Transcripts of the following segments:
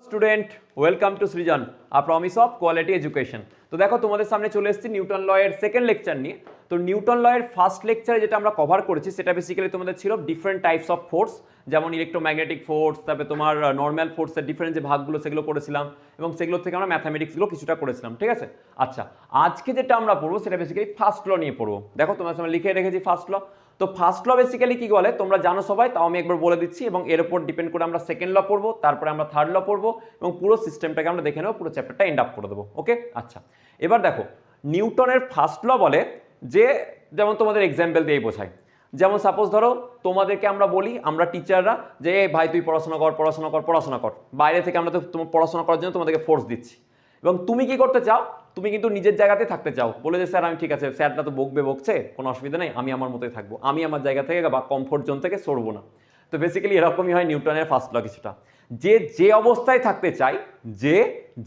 Student welcome to Srijan a promise of quality education. তো দেখো তোমাদের সামনে চলে এসেছি নিউটন ল এর সেকেন্ড লেকচার নিয়ে। তো নিউটন ল এর ফার্স্ট লেকচারে যেটা আমরা কভার করেছি সেটা বেসিক্যালি তোমাদের ছিল ডিফারেন্ট টাইপস অফ ফোর্স, যেমন ইলেকট্রোম্যাগনেটিক ফোর্স, তারপরে তোমার নর্মাল ফোর্সের ডিফারেন্ট যে ভাগগুলো সেগুলো করেছিলাম এবং সেগুলো থেকে আমরা ম্যাথামেটিক্সগুলো কিছুটা করেছিলাম, ঠিক আছে। আচ্ছা, আজকে যেটা আমরা পড়বো সেটা বেসিক্যালি ফার্স্ট ল নিয়ে পড়বো। দেখো তোমার সামনে লিখে রেখেছি ফার্স্ট ল। তো ফার্স্ট ল বেসিক্যালি কি বলে তোমরা জানো সবাই, তাও আমি একবার বলে দিচ্ছি, এবং এর উপর ডিপেন্ড করে আমরা সেকেন্ড ল পড়বো, তারপরে আমরা থার্ড ল পড়বো এবং পুরো সিস্টেমটাকে আমরা দেখে নেবো, পুরো চ্যাপ্টারটা এন্ড আপ করে দেবো। ওকে, আচ্ছা এবার দেখো নিউটনের ফার্স্ট ল বলে যে, যেমন তোমাদের এক্সাম্পল দিয়ে বোঝায়, যেমন সাপোজ ধরো তোমাদেরকে আমরা বলি, আমরা টিচাররা, যে ভাই তুই পড়াশোনা কর পড়াশোনা কর পড়াশোনা কর, বাইরে থেকে আমরা তো তোমার পড়াশোনা করার জন্য তোমাদেরকে ফোর্স দিচ্ছি, এবং তুমি কি করতে চাও, তুমি কিন্তু নিজের জায়গাতে থাকতে চাও, বলে যে স্যার আমি ঠিক আছে, স্যারটা তো বকছে, কোনো অসুবিধা নেই, আমি আমার মতোই থাকবো, আমি আমার জায়গা থেকে বা কমফোর্ট জোন থেকে সরবো না। তো বেসিক্যালি এরকমই হয় নিউটনের ফার্স্ট ল কিছুটা, যে অবস্থায় থাকতে চাই,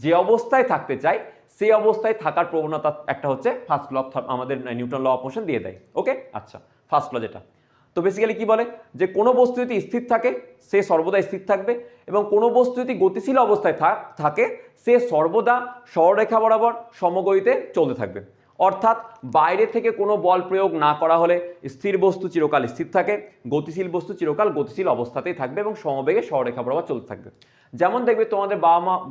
যে অবস্থায় থাকতে চাই সেই অবস্থায় থাকার প্রবণতা একটা হচ্ছে ফার্স্ট ল, আমাদের নিউটন ল অফ মোশন দিয়ে দেয়। ওকে, আচ্ছা ফার্স্ট ল যেটা, তো বেসিক্যালি কি বলে যে কোনো বস্তু যদি স্থির থাকে সে সর্বদা স্থির থাকবে, এবং কোনো বস্তু যদি গতিশীল অবস্থায় থাকে সে সর্বদা সরলরেখা বরাবর সমগতিতে চলতে থাকবে। অর্থাৎ বাইরে থেকে কোনো বল প্রয়োগ না করা হলে স্থির বস্তু চিরকাল স্থির থাকে, গতিশীল বস্তু চিরকাল গতিশীল অবস্থাতেই থাকবে এবং সমবেগে সরলরেখা বরাবর চলতে থাকবে। যেমন দেখবে তোমাদের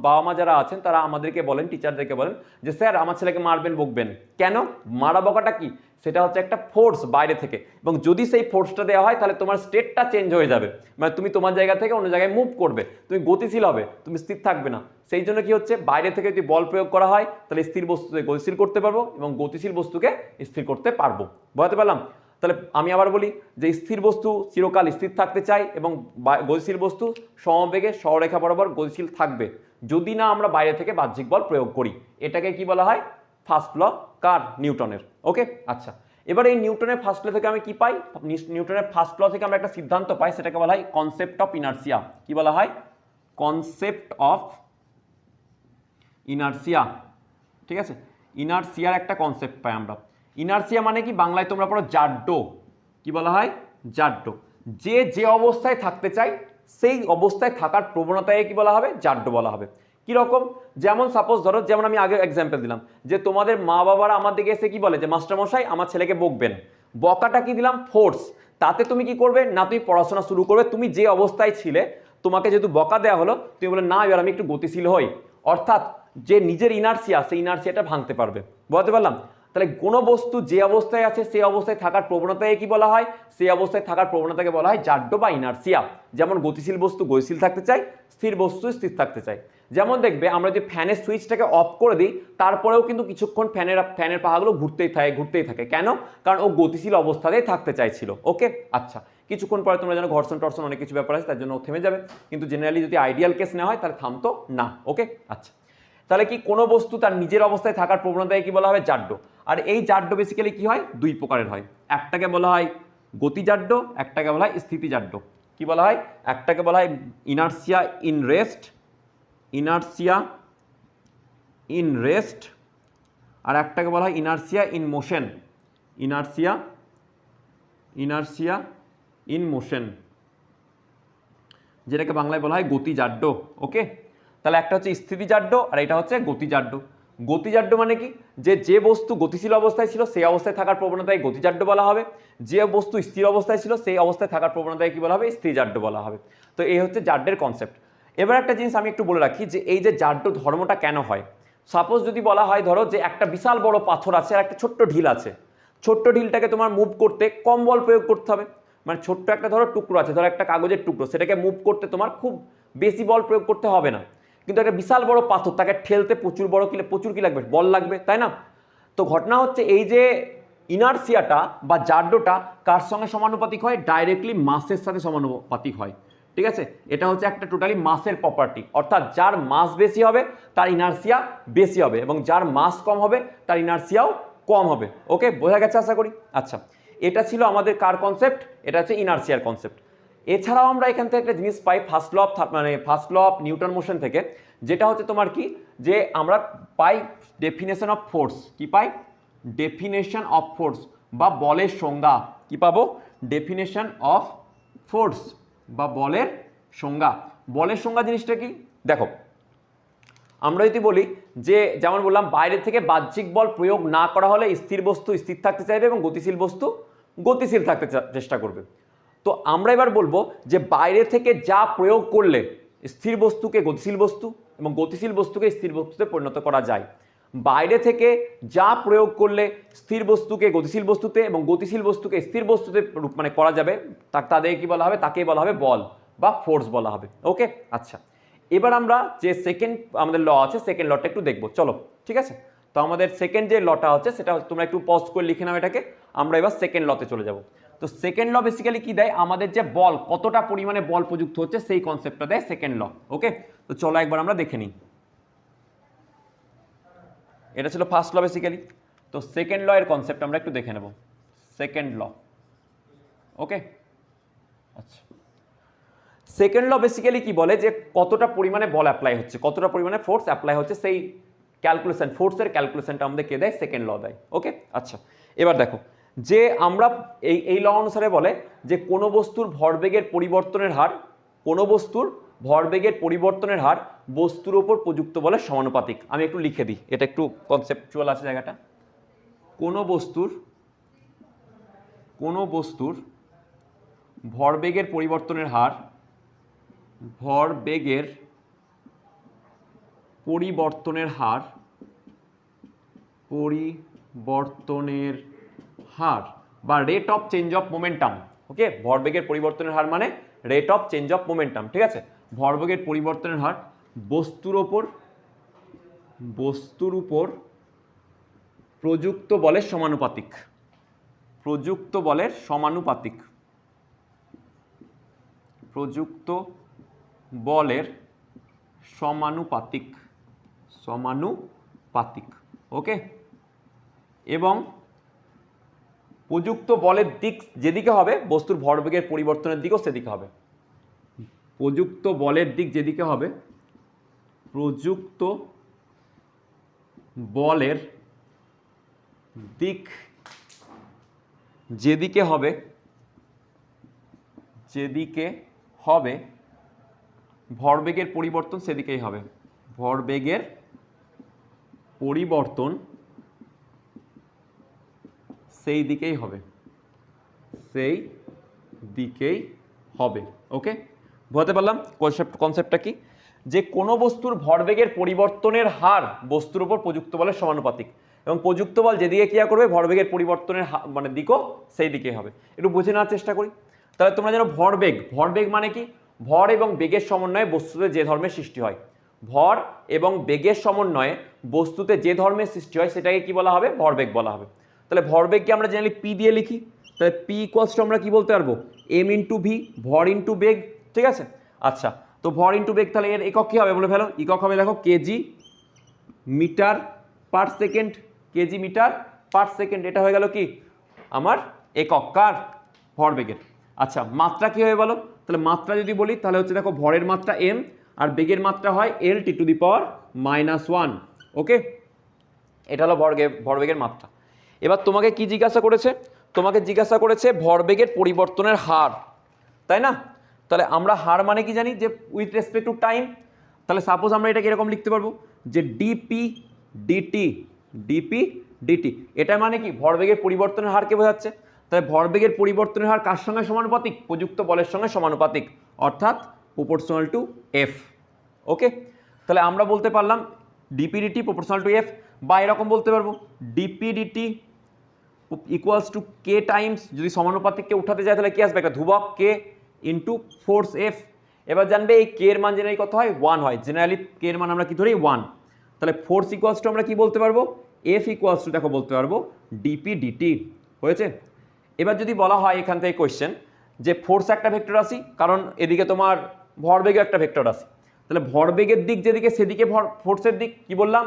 বাবা মা যারা আছেন তারা আমাদেরকে বলেন, টিচারদেরকে বলেন যে স্যার আমার ছেলেকে মারবেন বকবেন কেন, মারা বকাটা কি, সেটা হচ্ছে একটা ফোর্স বাইরে থেকে, এবং যদি সেই ফোর্সটা দেওয়া হয় তাহলে তোমার স্টেটটা চেঞ্জ হয়ে যাবে, মানে তুমি তোমার জায়গা থেকে অন্য জায়গায় মুভ করবে, তুমি গতিশীল হবে, তুমি স্থির থাকবে না। সেই জন্য কি হচ্ছে, বাইরে থেকে যদি বল প্রয়োগ করা হয় তাহলে স্থির বস্তুকে গতিশীল করতে পারবো এবং গতিশীল বস্তুকে স্থির করতে পারবো। বুঝতে পারলাম? তাহলে আমি আবার বলি যে স্থির বস্তু চিরকাল স্থির থাকতে চাই এবং গতিশীল বস্তু সমবেগে সরলরেখা বরাবর গতিশীল থাকবে যদি না আমরা বাইরে থেকে বাহ্যিক বল প্রয়োগ করি। এটাকে কি বলা হয়, ফার্স্ট ল, কার, নিউটনের। ওকে, আচ্ছা এবার এই নিউটনের ফার্স্ট ল থেকে আমি কি পাই, নিউটনের ফার্স্ট ল থেকে আমরা একটা সিদ্ধান্ত পাই, সেটাকে বলা হয় কনসেপ্ট অফ ইনার্সিয়া। কি বলা হয়, কনসেপ্ট অফ ইনার্সিয়া, ঠিক আছে, ইনার্সিয়ার একটা কনসেপ্ট পাই আমরা। ইনার্সিয়া মানে কি, বাংলায় তোমরা পড়ো জাড্য। কি বলা হয়, জাড্য। যে অবস্থায় থাকতে চাই সেই অবস্থায় থাকার প্রবণতায় কি বলা হবে, জাড্য বলা হবে। কিরকম, যেমন সাপোজ ধরো, যেমন আমি আগে এক্সাম্পল দিলাম যে তোমাদের মা বাবারা আমার দিকে এসে কি বলে যে মাস্টারমশাই আমার ছেলেকে বকবেন, বকাটা কি দিলাম, ফোর্স, তাতে তুমি কি করবে না, তুমি পড়াশোনা শুরু করবে, তুমি যে অবস্থায় ছিলে তোমাকে যেহেতু বকা দেওয়া হলো তুমি বলে না এবার আমি একটু গতিশীল হই, অর্থাৎ যে নিজের ইনার্সিয়া সেই ইনার্সিয়াটা ভাঙতে পারবে। বুঝতে পারলাম? তাহলে কোনো বস্তু যে অবস্থায় আছে সেই অবস্থায় থাকার প্রবণতাকে কি বলা হয়, সেই অবস্থায় থাকার প্রবণতাকে বলা হয় জাড্য বা ইনার্সিয়া। যেমন গতিশীল বস্তু গতিশীল থাকতে চাই, স্থির বস্তু স্থির থাকতে চাই। যেমন দেখবে আমরা যদি ফ্যানের সুইচটাকে অফ করে দিই তারপরেও কিন্তু কিছুক্ষণ ফ্যানের পাহাগুলো ঘুরতেই থাকে কেন, কারণ ও গতিশীল অবস্থাতেই থাকতে চাইছিল। ওকে, আচ্ছা কিছুক্ষণ পরে তোমরা জানো ঘর্ষণ টর্ষণ অনেক কিছু ব্যাপার আছে তার জন্য ও থেমে যাবে, কিন্তু জেনারেলি যদি আইডিয়াল কেস নেওয়া হয় তাহলে থামতো না। ওকে, আচ্ছা তাহলে কি কোনো বস্তু তার নিজের অবস্থায় থাকার প্রবণতায় কি বলা হবে, জাড্য। আর এই জাড্য বেসিক্যালি কি হয়, দুই প্রকারের হয়, একটাকে বলা হয় গতিজাড্য, একটাকে বলা হয় স্থিতিজাড্য। কি বলা হয়, একটাকে বলা হয় inertia in rest, inertia in rest, আর একটাকে বলা হয় inertia in motion, inertia in motion, যেটাকে বাংলায় বলা হয় গতিজাড্য। ওকে, তাহলে একটা হচ্ছে স্থিতিজাড্য আর এটা হচ্ছে গতিজাড্য। গতিজাড্য মানে কি, যে বস্তু গতিশীল অবস্থায় ছিল সেই অবস্থায় থাকার প্রবণতায় গতিজাড্য বলা হবে, যে বস্তু স্থির অবস্থায় ছিল সেই অবস্থায় থাকার প্রবণতায় কি বলা হবে, স্থিতিজাড্য বলা হবে। তো এই হচ্ছে জাড্যের কনসেপ্ট। এবার একটা জিনিস আমি একটু বলে রাখি যে এই যে জাড্য ধর্মটা কেন হয়। সাপোজ যদি বলা হয় ধরো যে একটা বিশাল বড় পাথর আছে আর একটা ছোট্ট ঢিল আছে, ছোট্ট ঢিলটাকে তোমার মুভ করতে কম বল প্রয়োগ করতে হবে, মানে ছোট্ট একটা ধরো টুকরো আছে, ধরো একটা কাগজের টুকরো, সেটাকে মুভ করতে তোমার খুব বেশি বল প্রয়োগ করতে হবে না, কিন্তু একটা বিশাল বড় পাথর তাকে ঠেলতে প্রচুর কি লাগবে, বল লাগবে, তাই না। তো ঘটনা হচ্ছে এই যে ইনার্সিয়াটা বা জাড্যটা কার সঙ্গে সমানুপাতিক হয়, ডাইরেক্টলি মাসের সাথে সমানুপাতিক হয়। ঠিক আছে, এটা হচ্ছে একটা টোটালি মাসের প্রপার্টি, অর্থাৎ যার মাস বেশি হবে তার ইনার্সিয়া বেশি হবে এবং যার মাস কম হবে তার ইনার্সিয়াও কম হবে। ওকে, বোঝা গেছে আশা করি। আচ্ছা, এটা ছিল আমাদের কার কনসেপ্ট, এটা হচ্ছে ইনার্সিয়ার কনসেপ্ট। এছাড়াও আমরা এখান থেকে একটা জিনিস পাই first law of Newton motion থেকে, যেটা হচ্ছে তোমার কি, যে আমরা পাই ডেফিনেশন অফ ফোর্স। কি পাই, ডেফিনেশন অফ ফোর্স বা বলের সংজ্ঞা। কি পাবো, ডেফিনেশন অফ ফোর্স বা বলের সংজ্ঞা। বলের সংজ্ঞা জিনিসটা কি, দেখো আমরা যদি বলি যে যেমন বললাম বাইরে থেকে বাহ্যিক বল প্রয়োগ না করা হলে স্থির বস্তু স্থির থাকতে চাইবে এবং গতিশীল বস্তু গতিশীল থাকতে চেষ্টা করবে। তো আমরা এবার বলবো যে বাইরে থেকে যা প্রয়োগ করলে স্থির বস্তুকে গতিশীল বস্তু এবং গতিশীল বস্তুকে স্থির বস্তুতে পরিণত করা যায়। বাইরে থেকে যা প্রয়োগ করলে স্থির বস্তুকে গতিশীল বস্তুতে এবং গতিশীল বস্তুকে স্থির বস্তুতে মানে করা যাবে তাদের কি বলা হবে, তাকেই বলা হবে বল বা ফোর্স বলা হবে। ওকে, আচ্ছা এবার আমরা যে সেকেন্ড আমাদের ল আছে সেকেন্ড লটা একটু দেখবো, চলো ঠিক আছে। তো আমাদের সেকেন্ড যে লটা হচ্ছে সেটা তোমরা একটু পজ করে লিখে নাও এটাকে, আমরা এবার সেকেন্ড লতে চলে যাব। তো সেকেন্ড ল বেসিক্যালি কি দেয়, আমাদের যে বল কতটা পরিমাণে বল প্রযুক্ত হচ্ছে সেই কনসেপ্টটা দেয় সেকেন্ড ল। ওকে, তো চলো একবার আমরা দেখে নিই। এটা ছিল ফার্স্ট ল বেসিক্যালি। তো সেকেন্ড ল এর কনসেপ্ট আমরা একটু দেখে নেব। সেকেন্ড ল, ওকে আচ্ছা, সেকেন্ড ল বেসিক্যালি কি বলে যে কতটা পরিমাণে বল অ্যাপ্লাই হচ্ছে, কতটা পরিমাণে ফোর্স অ্যাপ্লাই হচ্ছে সেই ক্যালকুলেশন, ফোর্সের ক্যালকুলেশনটা আমাদের কে দেয়, সেকেন্ড ল দেয়। ওকে আচ্ছা, এবার দেখো যে আমরা এই ল অনুসারে বলে যে কোনো বস্তুর ভরবেগের পরিবর্তনের হার, কোনো বস্তুর ভরবেগের পরিবর্তনের হার বস্তুর ওপর প্রযুক্ত বলের সমানুপাতিক। আমি একটু লিখে দিই, এটা একটু কনসেপচুয়াল আছে জায়গাটা। কোনো বস্তুর ভরবেগের পরিবর্তনের হার, ভরবেগের পরিবর্তনের হার বা rate of change of momentum. Okay, ভরবেগের পরিবর্তনের হার মানে rate of change of momentum, ঠিক আছে। ভরবেগের পরিবর্তনের হার বস্তুর উপর প্রযুক্ত বলের সমানুপাতিক, প্রযুক্ত বলের সমানুপাতিক, প্রযুক্ত বলের সমানুপাতিক। ওকে, এবং প্রযুক্ত বলের দিক যেদিকে হবে বস্তুর ভরবেগের পরিবর্তনের দিকও সেদিকে হবে। প্রযুক্ত বলের দিক যেদিকে হবে, প্রযুক্ত বলের দিক যেদিকে হবে ভরবেগের পরিবর্তন সেদিকেই হবে, ভরবেগের পরিবর্তন সেই দিকেই হবে। ওকে, বুঝতে পারলাম কনসেপ্টটা কি, যে কোনো বস্তুর ভরবেগের পরিবর্তনের হার বস্তুর উপর প্রযুক্ত বলের সমানুপাতিক এবং প্রযুক্ত বল যেদিকে ক্রিয়া করবে ভরবেগের পরিবর্তনের মানে দিকও সেই দিকেই হবে। একটু বুঝে নেওয়ার চেষ্টা করি। তাহলে তোমরা জানো ভরবেগ মানে কি, ভর এবং বেগের সমন্বয়ে বস্তুতে যে ধর্মের সৃষ্টি হয়, ভর এবং বেগের সমন্বয়ে বস্তুতে যে ধর্মের সৃষ্টি হয় সেটাকে কি বলা হবে, ভরবেগ বলা হবে। তাহলে ভরবেগকে আমরা জেনারেলি পি দিয়ে লিখি, তাহলে পি ইকুয়ালস টু আমরা কি বলতে পারবো, এম ইন্টু ভি, ভর ইন্টু বেগ, ঠিক আছে। আচ্ছা, তো ভর ইন্টু বেগ, তাহলে এর একক কি হবে বলে ফেলো, একক হবে দেখো kg metre per second, kg metre per second, এটা হয়ে গেল কি আমার একক কার, ভরবেগের। আচ্ছা, মাত্রা কি হবে বলো, তাহলে মাত্রা যদি বলি তাহলে হচ্ছে দেখো ভরের মাত্রা এম আর বেগের মাত্রা হয় এল টি টু দি পাওয়ার -1। ওকে, এটা হলো ভরবেগের মাত্রা। এবার তোমাকে কি জিজ্ঞাসা করেছে, তোমাকে জিজ্ঞাসা করেছে ভরবেগের পরিবর্তনের হার, তাই না। তাহলে আমরা হার মানে কি জানি, যে উইথ রেসপেক্ট টু টাইম। তাহলে সাপোজ আমরা এটাকে এরকম লিখতে পারবো যে ডিপি ডিটি, এটা মানে কি ভরবেগের পরিবর্তনের হারকে বোঝাচ্ছে। তাহলে ভরবেগের পরিবর্তনের হার কার সঙ্গে সমানুপাতিক, প্রযুক্ত বলের সঙ্গে সমানুপাতিক, অর্থাৎ প্রপোর্শনাল টু এফ। ওকে, তাহলে আমরা বলতে পারলাম ডিপিডিটি প্রপোর্শনাল টু এফ, বা এরকম বলতে পারবো DPDT equals to K Times, যদি সমানুপাতিককে উঠাতে যায় তাহলে কি আসবে, একটা ধ্রুবক কে ইন্টু ফোর্স এফ। এবার জানবে এই কে এর মান জেনারেলি কত হয়, 1 হয়, জেনারেলি কে এর মান আমরা কি ধরি 1। তাহলে ফোর্স ইকুয়ালস টু আমরা কি বলতে পারবো, এফ ইকুয়ালস টু দেখো বলতে পারবো ডিপি ডিটি, হয়েছে। এবার যদি বলা হয় এখান থেকে কোয়েশ্চেন যে ফোর্স একটা ভেক্টর রাশি, কারণ এদিকে তোমার ভরবেগও একটা ভেক্টর রাশি, তাহলে ভরবেগের দিক যেদিকে সেদিকে ফোর্সের দিক, কি বললাম,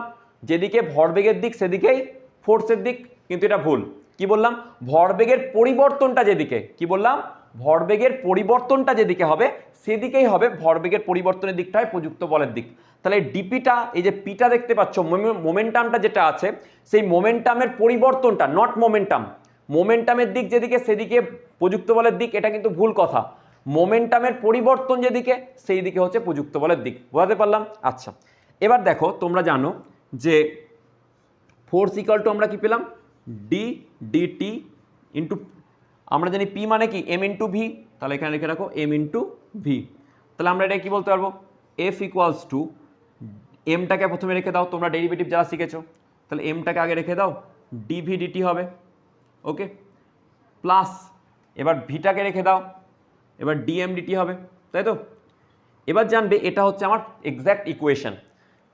যেদিকে ভরবেগের দিক সেদিকেই ফোর্সের দিক, কিন্তু এটা ভুল। কি বললাম, ভরবেগের পরিবর্তনটা যেদিকে, কি বললাম, ভরবেগের পরিবর্তনটা যেদিকে হবে সেদিকেই হবে ভরবেগের পরিবর্তনের দিকটা হয় প্রযুক্ত বলের দিক। তাহলে ডিপিটা, এই যে পিটা দেখতে পাচ্ছ, মোমেন্টামটা যেটা আছে সেই মোমেন্টামের পরিবর্তনটা, নট মোমেন্টাম, মোমেন্টামের দিক যেদিকে সেদিকে প্রযুক্ত বলের দিক, এটা কিন্তু ভুল কথা। মোমেন্টামের পরিবর্তন যেদিকে সেই দিকে হচ্ছে প্রযুক্ত বলের দিক, বোঝাতে পারলাম। আচ্ছা, এবার দেখো তোমরা জানো যে ফোর্স ইকুয়াল টু আমরা কি পেলাম ডি ডিটি ইন্টু, আমরা জানি পি মানে কি এম ইন্টু ভি, তাহলে এখানে লিখে রাখো এম ইন্টু ভি। তাহলে আমরা এটা কি বলতে পারবো এফ ইকুয়ালস টু, এমটাকে প্রথমে রেখে দাও, তোমরা ডেরিভেটিভ যারা শিখেছো, তাহলে এমটাকে আগে রেখে দাও, ডিভি ডিটি হবে, ওকে, প্লাস এবার ভিটাকে রেখে দাও, এবার ডিএম ডিটি হবে, তাই তো। এবার জানবে এটা হচ্ছে আমার এক্স্যাক্ট ইকুয়েশন,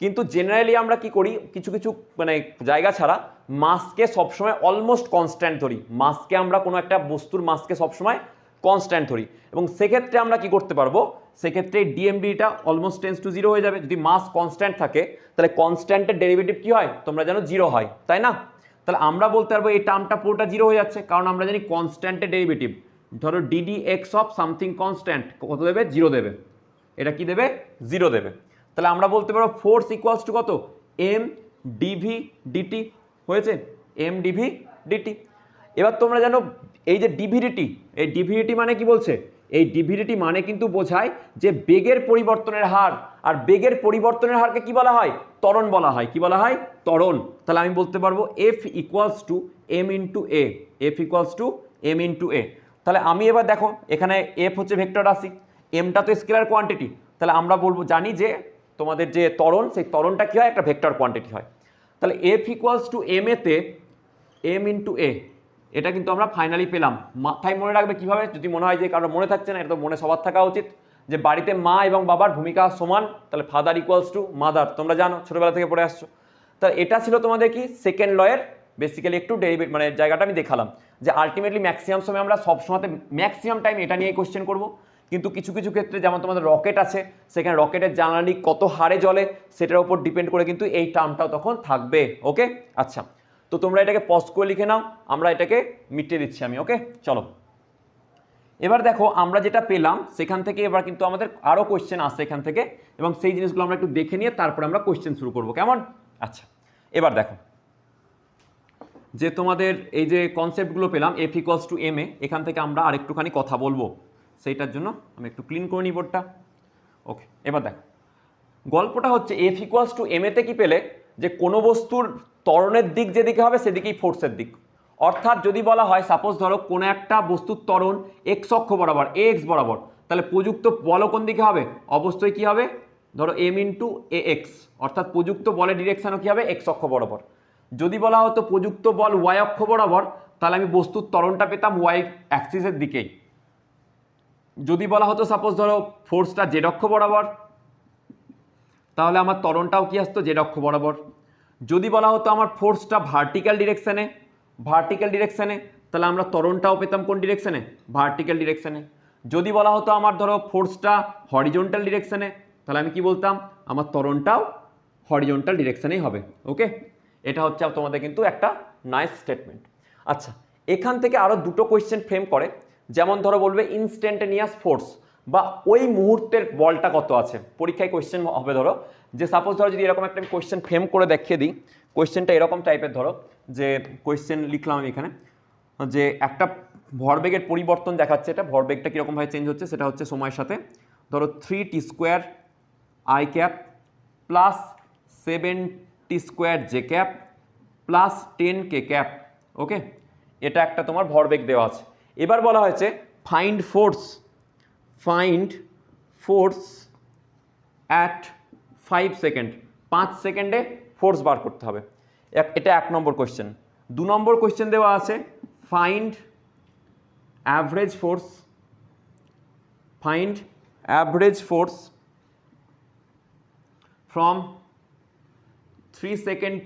কিন্তু জেনারেলি আমরা কি করি কিছু কিছু মানে জায়গা ছাড়া মাসকে সবসময় অলমোস্ট কনস্ট্যান্ট ধরি, মাসকে আমরা কোনো একটা বস্তুর মাসকে সবসময় কনস্ট্যান্ট ধরি, এবং সেক্ষেত্রে আমরা কি করতে পারবো, সেক্ষেত্রে ডিএমডিটা অলমোস্ট টেন্স টু জিরো হয়ে যাবে। যদি মাস কনস্ট্যান্ট থাকে তাহলে কনস্ট্যান্টের ডেরিভেটিভ কি হয় তোমরা জানো জিরো হয়, তাই না। তাহলে আমরা বলতে পারবো এই টার্মটা পুরোটা জিরো হয়ে যাচ্ছে, কারণ আমরা জানি কনস্ট্যান্টের ডেরিভেটিভ, ধরো DD x of something constant কত দেবে, জিরো দেবে, এটা কি দেবে, জিরো দেবে। তাহলে আমরা বলতে পারবো ফোর্স ইকুয়ালস টু কত, এম ডিভি ডিটি, হয়েছে, এম ডিভি ডিটি। এবার তোমরা জানো এই যে ডিভিডিটি, এই ডিভিডিটি মানে কি বলছে, এই ডিভিডিটি মানে কিন্তু বোঝায় যে বেগের পরিবর্তনের হার, আর বেগের পরিবর্তনের হারকে কি বলা হয়, ত্বরণ বলা হয়, কি বলা হয়, ত্বরণ। তাহলে আমি বলতে পারবো F equals to M into A, F equals to M into A. তাহলে আমি এবার দেখো এখানে এফ হচ্ছে ভেক্টর রাশি, এমটা তো স্কেলার কোয়ান্টিটি, তাহলে আমরা বলবো জানি যে তোমাদের যে ত্বরণ, সেই ত্বরণটা কি হয়, একটা ভেক্টর কোয়ান্টিটি হয়। তাহলে এফ ইকুয়ালস টু এম এতে এম ইন্টু এ, এটা কিন্তু আমরা ফাইনালি পেলাম। মাথায় মনে রাখবে কিভাবে, যদি মনে হয় যে কারো মনে থাকছে না, এটা তো মনে সবার থাকা উচিত, যে বাড়িতে মা এবং বাবার ভূমিকা সমান, তাহলে ফাদার ইকুয়ালস টু মাদার, তোমরা জানো ছোটবেলা থেকে পড়ে আসছো। তাহলে এটা ছিল তোমাদের কি সেকেন্ড লয়ের বেসিক্যালি একটু ডেরিভেটিভ, মানে জায়গাটা আমি দেখালাম যে আলটিমেটলি ম্যাক্সিমাম সময় আমরা সবসময় ম্যাক্সিমাম টাইম এটা নিয়ে কোশ্চেন করব, কিন্তু কিছু কিছু ক্ষেত্রে যেমন তোমাদের রকেট আছে, সেখানে রকেটের জ্বালানি কত হারে জ্বলে সেটার উপর ডিপেন্ড করে কিন্তু এই টার্মটাও তখন থাকবে, ওকে। আচ্ছা, তো তোমরা এটাকে পজ করে লিখে নাও, আমরা এটাকে মিটিয়ে দিচ্ছি আমি, ওকে। চলো এবার দেখো আমরা যেটা পেলাম সেখান থেকে এবার কিন্তু আমাদের আরও কোয়েশ্চেন আসছে এখান থেকে, এবং সেই জিনিসগুলো আমরা একটু দেখে নিয়ে তারপরে আমরা কোয়েশ্চেন শুরু করবো, কেমন। আচ্ছা, এবার দেখো যে তোমাদের এই যে কনসেপ্টগুলো পেলাম F equals to M A, এখান থেকে আমরা আরেকটুখানি কথা বলবো, সেইটার জন্য আমি একটু ক্লিন করে নিই বোর্ডটা, ওকে। এবার দেখো গল্পটা হচ্ছে এফ ইকুয়ালস টু এম এতে কি পেলে, যে কোনো বস্তুর ত্বরণের দিক যেদিকে হবে সেদিকেই ফোর্সের দিক। অর্থাৎ যদি বলা হয় সাপোজ ধরো কোনো একটা বস্তুর ত্বরণ এক্স অক্ষ বরাবর, এক্স বরাবর, তাহলে প্রযুক্ত বল কোন দিকে হবে, অবশ্যই কি হবে, ধরো এম ইন্টু এ এক্স, অর্থাৎ প্রযুক্ত বলের ডিরেকশানও কি হবে, এক্স অক্ষ বরাবর। যদি বলা হতো প্রযুক্ত বল ওয়াই অক্ষ বরাবর, তাহলে আমি বস্তুর ত্বরণটা পেতাম ওয়াই অ্যাক্সিসের দিকেই। যদি বলা হতো সাপোজ ধরো ফোর্সটা জেড অক্ষ বরাবর, তাহলে আমার ত্বরণটাও কি আসতো, জেড অক্ষ বরাবর। যদি বলা হতো আমার ফোর্সটা ভার্টিক্যাল ডিরেকশানে, তাহলে আমরা ত্বরণটাও পেতাম কোন ডিরেকশানে, ভার্টিক্যাল ডিরেকশানে। যদি বলা হতো আমার ধরো ফোর্সটা হরিজন্টাল ডিরেকশানে, তাহলে আমি কি বলতাম, আমার ত্বরণটাও হরিজন্টাল ডিরেকশানেই হবে, ওকে। এটা হচ্ছে তোমাদের কিন্তু একটা নাইস স্টেটমেন্ট। আচ্ছা, এখান থেকে আরও দুটো কোয়েশ্চেন ফ্রেম করে, যেমন ধরো বলবে ইনস্ট্যান্টেনিয়াস ফোর্স, বা ওই মুহূর্তের বলটা কত আছে। পরীক্ষায় কোয়েশ্চেন হবে ধরো যে সাপোজ ধরো যদি এরকম একটা কোয়েশ্চেন ফ্রেম করে দেখিয়ে দিই, কোয়েশ্চেনটা এরকম টাইপের, ধরো যে কোয়েশ্চেন লিখলাম আমি এখানে, যে একটা ভরবেগের পরিবর্তন দেখাচ্ছে, এটা ভরবেগটা কীরকমভাবে চেঞ্জ হচ্ছে সেটা হচ্ছে সময়ের সাথে, ধরো 3t² i cap plus 7t² j cap plus 10k cap, okay. এটা একটা তোমার ভরবেগ দেওয়া আছে। এবার বলা হয়েছে ফাইন্ড ফোর্স অ্যাট 5 সেকেন্ড, 5 সেকেন্ডে ফোর্স বার করতে হবে, এটা 1 নম্বর কোয়েশ্চেন। 2 নম্বর কোয়েশ্চেন দেওয়া আছে find average force from 3 second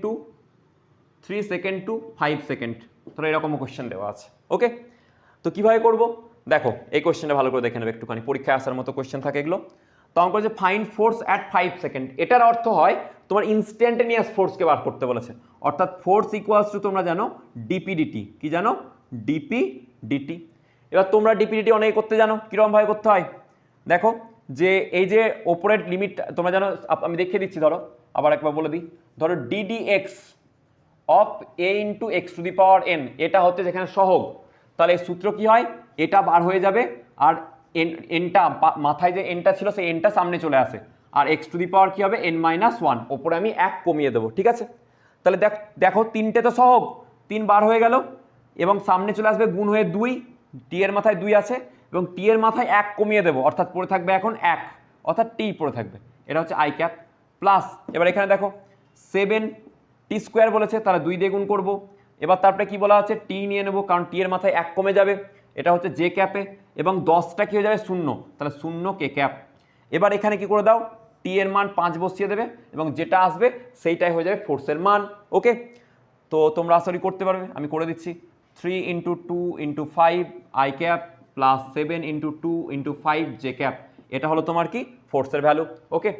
to 5 second, ধরো এরকমও কোয়েশ্চেন দেওয়া আছে, ওকে। তো কীভাবে করবো দেখো, এই কোয়েশ্চেনটা ভালো করে দেখে নেবে একটুখানি, পরীক্ষায় আসার মতো কোয়েশ্চেন থাকে এগুলো। তো আমাকে বলছে ফাইন্ড ফোর্স অ্যাট 5 সেকেন্ড, এটার অর্থ হয় তোমার ইনস্ট্যান্টেনিয়াস ফোর্সকে বার করতে বলেছে, অর্থাৎ ফোর্স ইকুয়ালস টু তোমরা জানো ডিপিডিটি, কি জানো, ডিপিডিটি। এবার তোমরা ডিপিডিটি অনেকে করতে জানো, কীরকমভাবে করতে হয় দেখো, যে এই যে ওপরের লিমিট তোমরা জানো, আমি দেখিয়ে দিচ্ছি, ধরো আবার একবার বলে দিই, ধরো ddx of A into x to the power N, এটা হচ্ছে যেখানে সহগ, তাহলে সূত্র কি হয়, এটা বার হয়ে যাবে আর এনটা মাথায় যে এনটা ছিল সেই এনটা সামনে চলে আসে, আর এক্স টু দি পাওয়ার কী হবে n-1, ওপরে আমি 1 কমিয়ে দেবো, ঠিক আছে। তাহলে দেখো তিনটে তো সহগ, 3 বার হয়ে গেল এবং সামনে চলে আসবে গুণ হয়ে 2, টি এর মাথায় 2 আছে এবং টি এর মাথায় 1 কমিয়ে দেবো, অর্থাৎ পড়ে থাকবে এখন 1, অর্থাৎ টি পড়ে থাকবে, এটা হচ্ছে আই ক্যাপ প্লাস। এবার এখানে দেখো 7 টি স্কোয়ার বলেছে, তাহলে 2 দিয়ে গুণ করবো। এবার তারপরে কি বলা আছে, টি নিয়ে নেবো, কারণ টি এর মাথায় 1 কমে যাবে, এটা হচ্ছে জে ক্যাপে, এবং 10টা কি হয়ে যাবে 0, তাহলে 0 কে ক্যাপ। এবার এখানে কি করে দাও, টি এর মান 5 বসিয়ে দেবে এবং যেটা আসবে সেইটাই হয়ে যাবে ফোর্সের মান। ওকে, তো তোমরা আশা করি করতে পারবে, আমি করে দিচ্ছি। 3 × 2 × 5 I cap plus 7 × 2 × 5 J cap, এটা হলো তোমার কি ফোর্সের ভ্যালু। ওকে,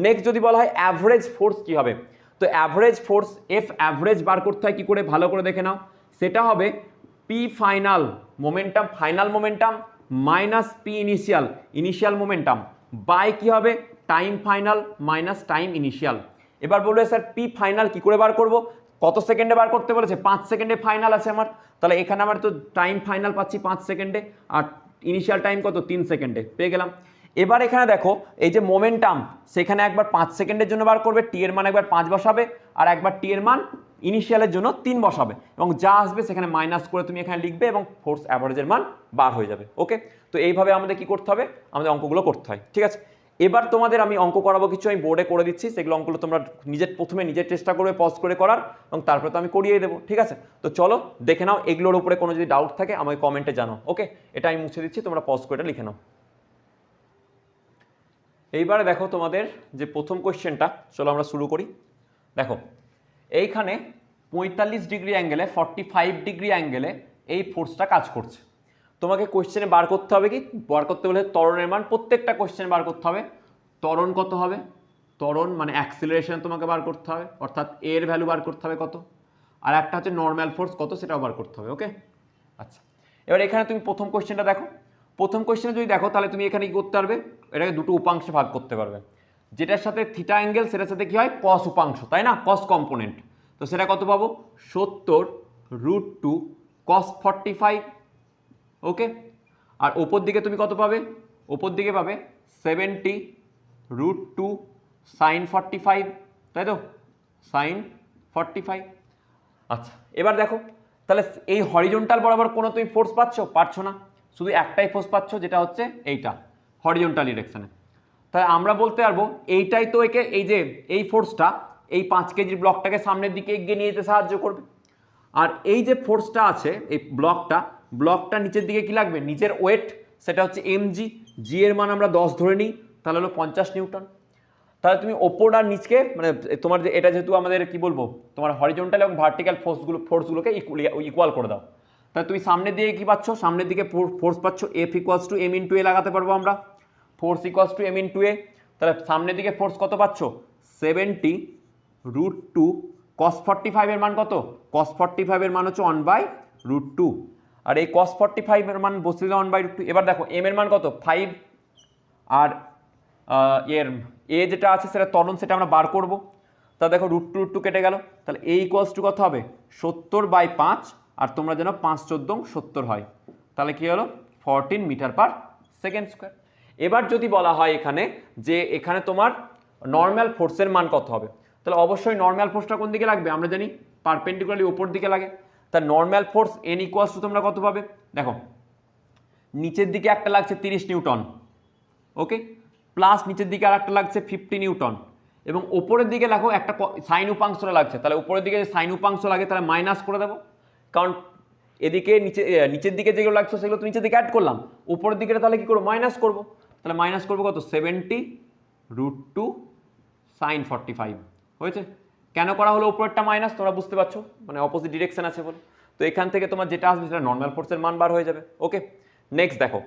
নেক্সট যদি বলা হয় অ্যাভারেজ ফোর্স কি হবে, তো অ্যাভারেজ ফোর্স এফ অ্যাভারেজ বার করতে হয় কি করে, ভালো করে দেখে নাও। সেটা হবে P final momentum, final momentum minus P initial, initial momentum by কি হবে time final minus time initial. এবার বলবে স্যার পি ফাইনাল কি করে বার করব, কত সেকেন্ডে বার করতে বলেছে, 5 সেকেন্ডে ফাইনাল আছে আমার, তাহলে এখানে আমার তো টাইম ফাইনাল পাচ্ছি 5 সেকেন্ডে আর ইনিশিয়াল টাইম কত 3 সেকেন্ডে পেয়ে গেলাম। এবার এখানে দেখো এই যে মোমেন্টাম, সেখানে একবার 5 সেকেন্ডের জন্য বার করবে, টি এর মান একবার 5 বসাবে আর একবার টি এর মান ইনিশিয়ালের জন্য 3 বসাবে এবং যা আসবে সেখানে মাইনাস করে তুমি এখানে লিখবে এবং ফোর্স অ্যাভারেজের মান বার হয়ে যাবে। ওকে, তো এইভাবে আমাদের কি করতে হবে, আমাদের অঙ্কগুলো করতে হয়, ঠিক আছে। এবার তোমাদের আমি অঙ্ক করাবো কিছু, আমি বোর্ডে করে দিচ্ছি, সেগুলো অঙ্কগুলো তোমরা প্রথমে নিজের চেষ্টা করবে পজ করে করার এবং তারপরে তো আমি করিয়ে দেবো, ঠিক আছে। তো চলো দেখে নাও, এগুলোর উপরে কোনো যদি ডাউট থাকে আমাকে কমেন্টে জানাও। ওকে, এটা আমি মুছে দিচ্ছি, তোমরা পজ করে লিখে নাও। এইবারে দেখো তোমাদের যে প্রথম কোয়েশ্চেনটা, চলো আমরা শুরু করি। দেখো এইখানে 45 ডিগ্রি অ্যাঙ্গেলে 45 ডিগ্রি অ্যাঙ্গেলে এই ফোর্সটা কাজ করছে। তোমাকে কোয়েশ্চেনে বার করতে হবে কি, বার করতে বলে ত্বরণের মান, প্রত্যেকটা কোয়েশ্চেনে বার করতে হবে ত্বরণ কত হবে, ত্বরণ মানে অ্যাক্সিলারেশন তোমাকে বার করতে হবে, অর্থাৎ এর ভ্যালু বার করতে হবে কত, আর একটা হচ্ছে নর্মাল ফোর্স কত সেটাও বার করতে হবে। ওকে, আচ্ছা এবার এখানে তুমি প্রথম কোয়েশ্চেনটা দেখো, প্রথম কোয়েশ্চেনে যদি দেখো তাহলে তুমি এখানে কি করতে পারবে, এটাকে দুটো উপাংশে ভাগ করতে পারবে, যেটার সাথে থিটা অ্যাঙ্গেল সেটার সাথে কি হয় কস উপাংশ, তাই না, কস কম্পোনেন্ট। তো সেটা কত পাবো 70√2 cos 45। ওকে, আর ওপর দিকে তুমি কত পাবে, ওপর দিকে পাবে 70√2 sin 45, তাই তো, sin 45। আচ্ছা এবার দেখো তাহলে এই হরিজন্টাল বরাবর কোনো তুমি ফোর্স পাচ্ছ না, শুধু একটাই ফোর্স পাচ্ছ, যেটা হচ্ছে এইটা হরিজন্টাল ডিরেকশনে। তাহলে আমরা বলতে পারবো এইটাই তো একে, এই যে এই ফোর্সটা এই 5 কেজির ব্লকটাকে সামনের দিকে এগিয়ে নিয়ে যেতে সাহায্য করবে। আর এই যে ফোর্সটা আছে এই ব্লকটা নিচের দিকে কি লাগবে, নিচের ওয়েট, সেটা হচ্ছে mg, জি এর মান আমরা 10 ধরে নিই, তাহলে হলো 50 নিউটন। তাহলে তুমি ওপর আর নিচকে মানে তোমার যে এটা যেহেতু আমাদের কি বলবো তোমার হরিজন্টাল এবং ভার্টিক্যাল ফোর্সগুলোকে ইকুয়াল করে দাও। তাহলে তুমি সামনের দিকে কি পাচ্ছ, সামনের দিকে ফোর্স পাচ্ছ F = m × a লাগাতে পারবো আমরা, ফোর্স = m × a। তাহলে সামনের দিকে ফোর্স কত পাচ্ছ 70√2 cos 45 এর মান কত, cos 45 এর মান হচ্ছে 1/√2, আর এই cos 45 এর মান বসিয়ে দিলাম 1/√2। এবার দেখো m এর মান কত 5, আর এর এ যেটা আছে সেটা ত্বরণ, সেটা আমরা বার করব। তা দেখো √2 কেটে গেল, তাহলে a = কত হবে 70/5, আর তোমরা যেন 5 14 70 হয়, তাহলে কি হলো 14 m/s²। এবার যদি বলা হয় এখানে যে এখানে তোমার নর্মাল ফোর্সের মান কত হবে, তাহলে অবশ্যই নর্মাল ফোর্সটা কোন দিকে লাগবে, আমরা জানি পারপেন্ডিকুলারলি উপর দিকে লাগে। তা নর্মাল ফোর্স n = তোমরা কত পাবে, দেখো নিচের দিকে একটা লাগছে 30 নিউটন, ওকে, প্লাস নিচের দিকে আর একটা লাগছে 50 নিউটন, এবং ওপরের দিকে দেখো একটা সাইন উপাংশটা লাগছে, তাহলে উপরের দিকে যে সাইন উপাংশ লাগে তাহলে মাইনাস করে দেবো, কারণ এদিকে নিচের দিকে যেগুলো লাগছে সেগুলো তো নিচের দিকে অ্যাড করলাম, উপরের দিকে তাহলে কি করবো মাইনাস করবো, তাহলে মাইনাস করবো কত 70√2 sin 45 হয়েছে। কেন করা হলো উপরেরটা মাইনাস, তোমরা বুঝতে পারছো, মানে অপোজিট ডিরেকশন আছে বলে। তো এখান থেকে তোমার যেটা আসবে সেটা নর্মাল ফোর্সের মান বার হয়ে যাবে। ওকে, নেক্সট দেখো,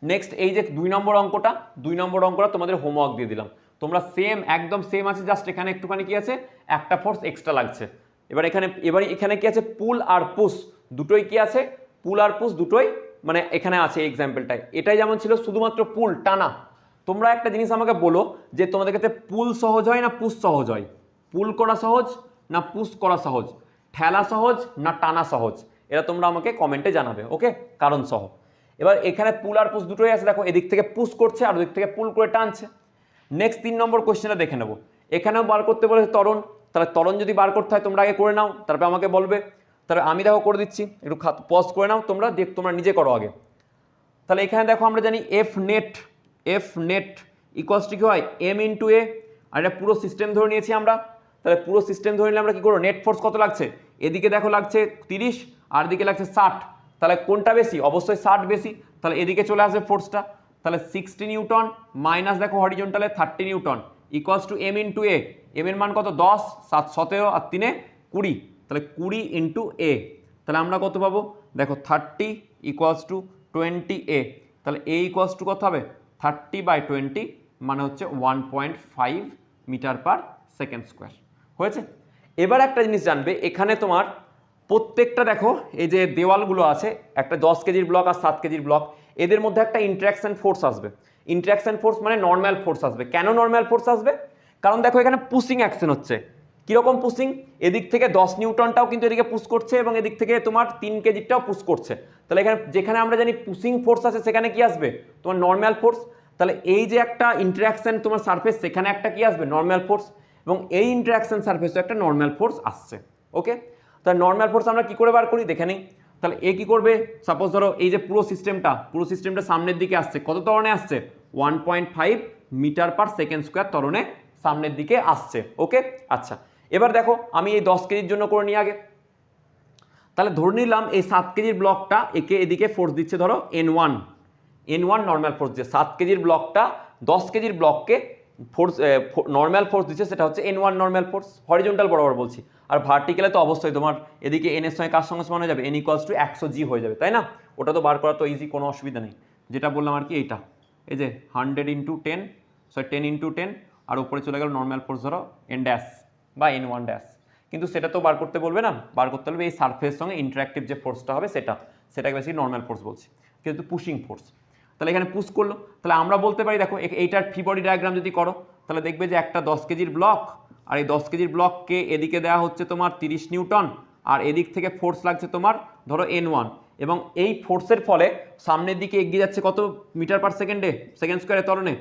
নেক্সট এই যে 2 নম্বর অঙ্কটা তোমাদের হোমওয়ার্ক দিয়ে দিলাম, তোমরা সেম একদম সেম আছে, জাস্ট এখানে একটুখানি কি আছে একটা ফোর্স এক্সট্রা লাগছে। এবার এখানে কি আছে পুল আর পুশ দুটোই কি আছে, পুল আর পুশ দুটোই মানে এখানে আছে এই এক্সাম্পলটায়। এটাই যেমন ছিল শুধুমাত্র পুল টানা, তোমরা একটা জিনিস আমাকে বলো যে তোমাদের কাছে পুল সহজ হয় না পুশ সহজ হয়, পুল করা সহজ না পুশ করা সহজ, ঠেলা সহজ না টানা সহজ, এটা তোমরা আমাকে কমেন্টে জানাবে। ওকে, কারণ সহ। এবার এখানে পুল আর পুশ দুটোই আছে, দেখো এদিক থেকে পুশ করছে আর ওদিক থেকে পুল করে টানছে, নেক্সট 3 নম্বর কোশ্চেনটা দেখে নেব। এখানেও বার করতে বলেছে ত্বরণ, তাহলে ত্বরণ যদি বার করতে হয় তোমরা আগে করে নাও, তারপর আমাকে বলবে। তাহলে আমি দেখো করে দিচ্ছি, একটু পজ করে নাও তোমরা, তোমরা নিজে করো আগে। তাহলে এখানে দেখো আমরা জানি এফ নেট ইকুয়ালস টু কি হয় এম ইন্টু এ, আর এটা পুরো সিস্টেম ধরে নিয়েছি আমরা। তাহলে পুরো সিস্টেম ধরে নিলে আমরা কি করবো, নেট ফোর্স কত লাগছে, এদিকে দেখো লাগছে 30 আর এদিকে লাগছে 60, তাহলে কোনটা বেশি, অবশ্যই 60 বেশি। তাহলে এদিকে চলে আসবে ফোর্সটা, তাহলে 60 নিউটন মাইনাস দেখো হরিজন্টালে 30 newton equals to M into A, M এর মান কত 10, 7 17 আর 3 20, তাহলে 20 ইন্টু এ, তাহলে আমরা কত পাবো দেখো 30 ইকুয়ালস টু 20 এ, তাহলে এ ইকুয়ালস টু কত হবে 30/20 মানে হচ্ছে 1.5 মিটার পার সেকেন্ড স্কোয়ার। হয়েছে। এবার একটা জিনিস জানবে, এখানে তোমার প্রত্যেকটা দেখো এই যে দেওয়ালগুলো আছে, একটা 10 কেজির ব্লক আর 7 কেজির ব্লক, এদের মধ্যে একটা ইন্টারাকশন ফোর্স আসবে। ইন্টারাকশন ফোর্স মানে নর্মাল ফোর্স আসবে। কেন নর্মাল ফোর্স আসবে, কারণ দেখো এখানে পুশিং অ্যাকশন হচ্ছে। কীরকম পুশিং, এদিক থেকে 10 নিউটনটাও কিন্তু এদিকে পুশ করছে এবং এদিক থেকে তোমার 3 কেজিটাও পুশ করছে। তাহলে এখানে যেখানে আমরা জানি পুশিং ফোর্স আছে সেখানে কি আসবে তোমার নর্মাল ফোর্স। তাহলে এই যে একটা ইন্টারাকশন তোমার সারফেস, সেখানে একটা কি আসবে নর্মাল ফোর্স, এবং এই ইন্টারাকশন সারফেসে একটা নর্মাল ফোর্স আসছে। ওকে, তাহলে নর্মাল ফোর্স আমরা কি করে বার করি দেখে নিই। তাহলে এ কি করবে, সাপোজ ধরো এই যে পুরো সিস্টেমটা সামনের দিকে আসছে, কত ত্বরণে আসছে 1.5 মিটার পার সেকেন্ড স্কোয়ার ত্বরণে সামনের দিকে আসছে। ওকে, আচ্ছা এবার দেখো আমি এই 10 কেজির জন্য করে নিই আগে। তাহলে ধরে নিলাম এই 7 কেজির ব্লকটা একে এদিকে ফোর্স দিচ্ছে ধরো N1 নর্মাল ফোর্স দিয়ে, 7 কেজির ব্লকটা 10 কেজির ব্লককে ফোর্স নর্মাল ফোর্স দিচ্ছে, সেটা হচ্ছে N1 নর্মাল ফোর্স, হরিজন্টাল বরাবর বলছি। আর ভার্টিক্যালে তো অবশ্যই তোমার এদিকে এন এর সঙ্গে কার সঙ্গে সমান হয়ে যাবে, N ইকুয়ালস টু 100G হয়ে যাবে, তাই না? ওটা তো বার করা তো ইজি, কোনো অসুবিধা নেই। যেটা বললাম আর কি এইটা, এই যে 100 ইন্টু 10 10 ইন্টু 10 আর উপরে চলে গেল নর্মাল ফোর্স ধরো N ড্যাশ বা N1 ড্যাশ, কিন্তু সেটা তো বার করতে বলবে না, বার করতে হবে এই সারফেস সঙ্গে ইন্টারাক্টিভ যে ফোর্সটা হবে সেটাকে বেশি নর্মাল ফোর্স বলছি, কিন্তু পুশিং ফোর্স। তাহলে এখানে পুশ করলো, তাহলে আমরা বলতে পারি দেখো এইটার ফ্রি বডি ডায়াগ্রাম যদি করো তাহলে দেখবে যে একটা 10 কেজির ব্লক, আর এই 10 কেজির ব্লককে এদিকে দেওয়া হচ্ছে তোমার 30 নিউটন, আর এদিক থেকে ফোর্স লাগছে তোমার ধরো N1, এবং এই ফোর্সের ফলে সামনের দিকে এগিয়ে যাচ্ছে কত মিটার পার সেকেন্ডে সেকেন্ড স্কোয়ারে ত্বরণে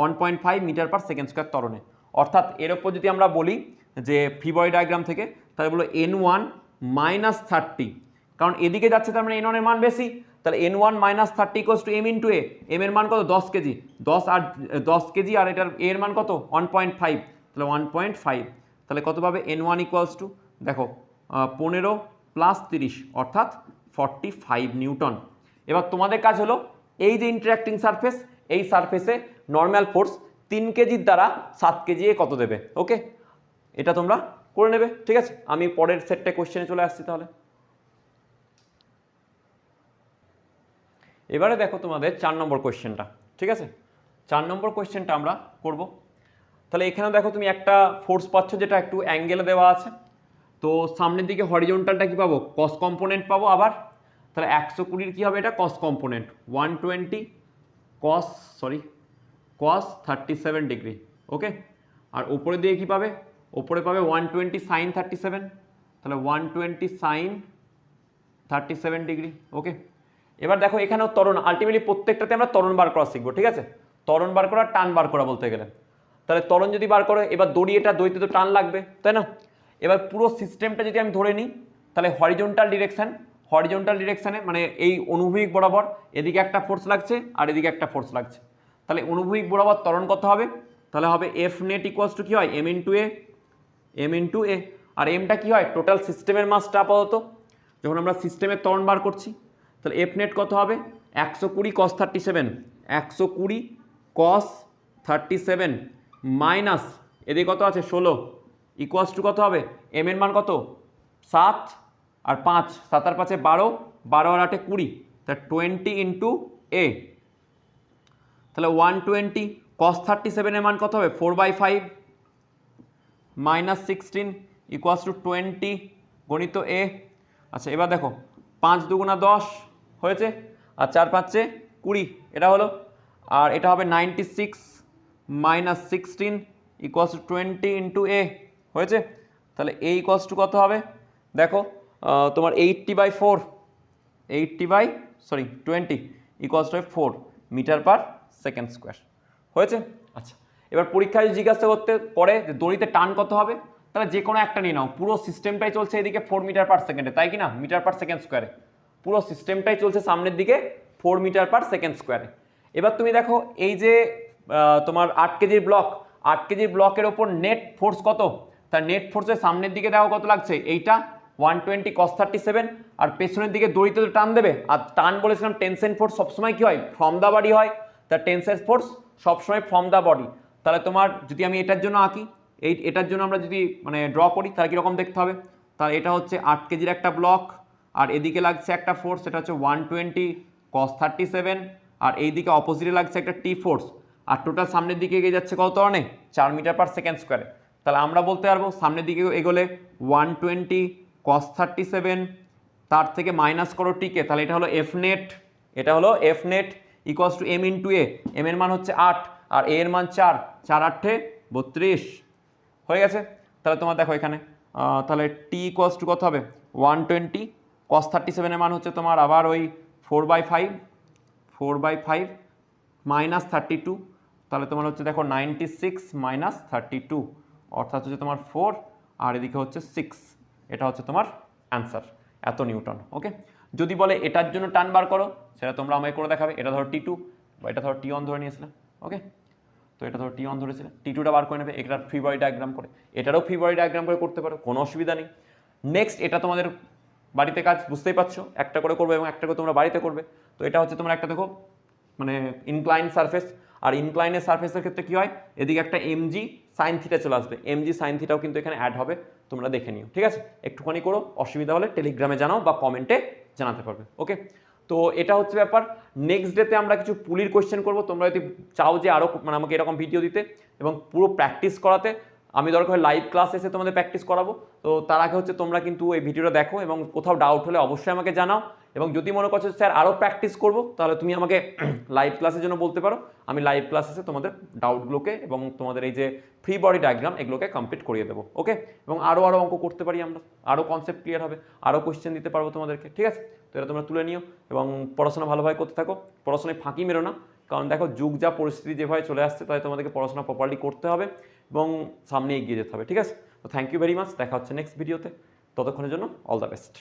1.5 মিটার পার সেকেন্ড স্কোয়ার ত্বরণে। অর্থাৎ এর ওপর যদি আমরা বলি যে ফ্রি বডি ডায়াগ্রাম থেকে, তাহলে বলো N1 মাইনাস 30, কারণ এদিকে যাচ্ছে তার মানে N1 এর মান বেশি, তাহলে N1 minus 30 equals to M into A, M এর মান কত 10 কেজি, 10 কেজি আর এটার এর মান কত 1.5, তাহলে 1.5, তাহলে কত পাবে N1 ইকুয়ালস টু দেখো 15 প্লাস 30 অর্থাৎ 45 নিউটন। এবার তোমাদের কাজ হলো এই যে ইন্টারাক্টিং সারফেস, এই সারফেসে নর্মাল ফোর্স 3 কেজির দ্বারা 7 কেজি কত দেবে। ওকে, এটা তোমরা করে নেবে, ঠিক আছে। আমি পরের সেটটা কোশ্চেনে চলে আসছি তাহলে। এবারে দেখো তোমাদের 4 নম্বর কোশ্চেনটা, ঠিক আছে। 4 নম্বর কোশ্চেনটা আমরা করব। তাহলে এখানে দেখো তুমি একটা ফোর্স পাচ্ছ যেটা একটু অ্যাঙ্গেলে দেওয়া আছে, তো সামনের দিকে হরিজন্টালটা কি পাবো কস কম্পোনেন্ট পাবো আবার, তাহলে 120 কি হবে এটা কস কম্পোনেন্ট 120 কস 37 ডিগ্রি। ওকে, আর উপরে দিয়ে কি পাবে, উপরে পাবে 120 সাইন 37, তাহলে 120 সাইন 37 ডিগ্রি। ওকে, এবার দেখো এখানেও ত্বরণ, আলটিমেটলি প্রত্যেকটাতে আমরা ত্বরণ বার করা শিখবো, ঠিক আছে। ত্বরণ বার করা, টান বার করা বলতে গেলে, তাহলে ত্বরণ যদি বার করে এবার দড়িটা দইতে তো টান লাগবে, তাই না। এবার পুরো সিস্টেমটা যদি আমি ধরে নিই, তাহলে হরিজন্টাল ডিরেকশানে মানে এই অনুভূমিক বরাবর এদিকে একটা ফোর্স লাগছে আর এদিকে একটা ফোর্স লাগছে, তাহলে অনুভূমিক বরাবর ত্বরণ কত হবে, তাহলে হবে এফ নেট ইকুয়ালস টু কি হয় এম ইন্টু এ, আর এমটা কি হয় টোটাল সিস্টেমের মাসটা আপাতত যখন আমরা সিস্টেমের ত্বরণ বার করছি, তাহলে এফ নেট কত হবে 120 cos 37, 120 cos 37 মাইনাস এদিকে কত আছে 16 ইকুয়ালস টু কত হবে এম এর মান কত 7 আর 5, 7 আর 5 12, 12 আর 8 20, তাহলে 20 ইন্টু এ, তাহলে 120 cos 37 এর মান কত হবে 4/5 মাইনাস 16 ইকুয়ালস টু 20 গণিত এ। আচ্ছা এবার দেখো 5 দুগুণা 10 হয়েছে, আর 4 5 20, এটা হলো, আর এটা হবে 96 মাইনাস 16 ইকুয়ালস টু 20 ইন্টু এ হয়েছে। তাহলে এ ইকুয়ালস টু কত হবে দেখো তোমার 20 equals to 4 metre per second square হয়েছে। আচ্ছা এবার পরীক্ষায় জিজ্ঞাসা করতে পরে যে দড়িতে টান কত হবে, তাহলে যে কোনো একটা নিয়ে নাও। পুরো সিস্টেমটাই চলছে এদিকে 4 মিটার পার সেকেন্ডে, তাই কি না, মিটার পার সেকেন্ড স্কোয়ারে। পুরো সিস্টেমটাই চলছে সামনের দিকে 4 মিটার পার সেকেন্ড স্কোয়ারে। এবার তুমি দেখো এই যে তোমার 8 কেজির ব্লক, 8 কেজির ব্লকের ওপর নেট ফোর্স কত, তার নেট ফোর্সের সামনের দিকে দেখো কত লাগছে, এইটা 120 cos 37, আর পেছনের দিকে দড়িতে তো টান দেবে, আর টান বলেছিলাম টেনশন ফোর্স সবসময় কি হয়, ফ্রম দ্য বডি হয়, তার টেনশন ফোর্স সবসময় ফ্রম দ্য বডি। তাহলে তোমার যদি আমি এটার জন্য আঁকি, এটার জন্য আমরা যদি মানে ড্র করি তাহলে কীরকম দেখতে হবে, তাহলে এটা হচ্ছে 8 কেজির একটা ব্লক, আর এদিকে লাগছে একটা ফোর্স, এটা হচ্ছে 120 cos 37, আর এইদিকে অপোজিটে লাগছে একটা টি ফোর্স, আর টোটাল সামনের দিকে এগিয়ে যাচ্ছে কত ত্বরণে, 4 মিটার পার সেকেন্ড স্কোয়ারে। তাহলে আমরা বলতে পারবো সামনের দিকে এগোলে 120 cos 37, তার থেকে মাইনাস করো টিকে, তাহলে এটা হলো এফ নেট, এটা হলো F net equals to M into A, M এর মান হচ্ছে 8 আর এ এর মান 4, 4 8 32 হয়ে গেছে। তাহলে তোমার দেখো এখানে তাহলে টি ইকুয়ালস টু কত হবে, 120 cos 37 এর মান হচ্ছে তোমার আবার ওই 4/5 মাইনাস 32, তাহলে তোমার হচ্ছে দেখো 96 মাইনাস 32 অর্থাৎ হচ্ছে তোমার 4, আর এদিকে হচ্ছে 6, এটা হচ্ছে তোমার অ্যান্সার, এত নিউটন। ওকে, যদি বলে এটার জন্য টান বার করো, সেটা তোমরা আমায় করে দেখাবে। এটা ধরো T2 বা এটা ধরো T1 ধরে নিয়েছিলাম। ওকে, তো এটা ধরো T1 ধরেছিলে, T2টা বার করে নেবে, এটার ফ্রি বডি ডায়াগ্রাম করে, এটারও ফ্রি বডি ডায়াগ্রাম করে করতে পারো, কোনো অসুবিধা নেই। নেক্সট এটা তোমাদের বাড়িতে কাজ, বুঝতেই পারছো, একটা করে করবে এবং একটা করে তোমরা বাড়িতে করবে। তো এটা হচ্ছে তোমার একটা দেখো মানে ইনক্লাইন সারফেস, আর ইনক্লাইনের সারফেসের ক্ষেত্রে কি হয়, এদিকে একটা এমজি সাইন থিটা চলে আসবে, এমজি সাইন থিটাও কিন্তু এখানে অ্যাড হবে, তোমরা দেখে নিও। ঠিক আছে, একটুখানি করো, অসুবিধা হলে টেলিগ্রামে জানাও বা কমেন্টে জানাতে পারবে। ওকে, তো এটা হচ্ছে ব্যাপার। নেক্সট ডেতে আমরা কিছু পুলির কোয়েশ্চেন করবো, তোমরা যদি চাও যে আরও মানে আমাকে এরকম ভিডিও দিতে এবং পুরো প্র্যাকটিস করাতে, আমি দরকার হয় লাইভ ক্লাস এসে তোমাদের প্র্যাকটিস করাবো। তো তার আগে হচ্ছে তোমরা কিন্তু এই ভিডিওটা দেখো এবং কোথাও ডাউট হলে অবশ্যই আমাকে জানাও, এবং যদি মনে করছো স্যার আরও প্র্যাকটিস করবো, তাহলে তুমি আমাকে লাইভ ক্লাসের জন্য বলতে পারো, আমি লাইভ ক্লাস এসে তোমাদের ডাউটগুলোকে এবং তোমাদের এই যে ফ্রি বডি ডায়াগ্রাম এগুলোকে কমপ্লিট করিয়ে দেবো। ওকে, এবং আরও অঙ্ক করতে পারি আমরা, আরও কনসেপ্ট ক্লিয়ার হবে, আরও কোয়েশ্চেন দিতে পারবো তোমাদেরকে। ঠিক আছে, তো এটা তোমরা তুলে নিও এবং পড়াশোনা ভালোভাবে করতে থাকো, পড়াশোনায় ফাঁকি মেরো না, কারণ দেখো যুগ যা পরিস্থিতি যেভাবে চলে আসছে, তাই তোমাদেরকে পড়াশোনা প্রপারলি করতে হবে এবং সামনে এগিয়ে যেতে হবে। ঠিক আছে, তো থ্যাংক ইউ ভেরি মাচ, দেখা হচ্ছে নেক্সট ভিডিওতে, ততক্ষণের জন্য অল দ্য বেস্ট।